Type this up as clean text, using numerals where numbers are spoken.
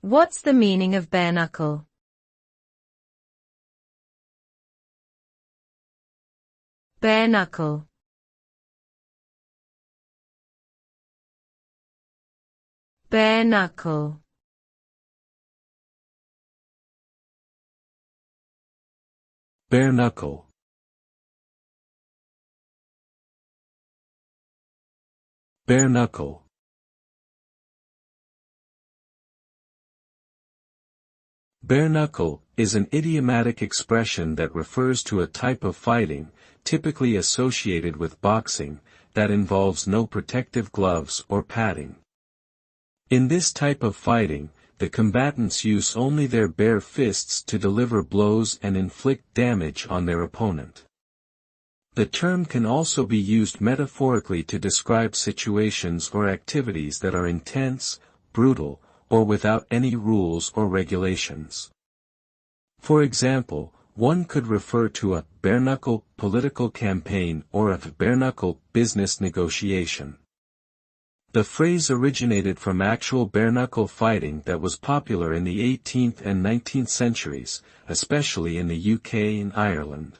What's the meaning of bare-knuckle? Bare-knuckle. Bare-knuckle. Bare-knuckle. Bare-knuckle. Bare-knuckle is an idiomatic expression that refers to a type of fighting, typically associated with boxing, that involves no protective gloves or padding. In this type of fighting, the combatants use only their bare fists to deliver blows and inflict damage on their opponent. The term can also be used metaphorically to describe situations or activities that are intense, brutal, or without any rules or regulations. For example, one could refer to a bare-knuckle political campaign or a bare-knuckle business negotiation. The phrase originated from actual bare-knuckle fighting that was popular in the 18th and 19th centuries, especially in the UK and Ireland.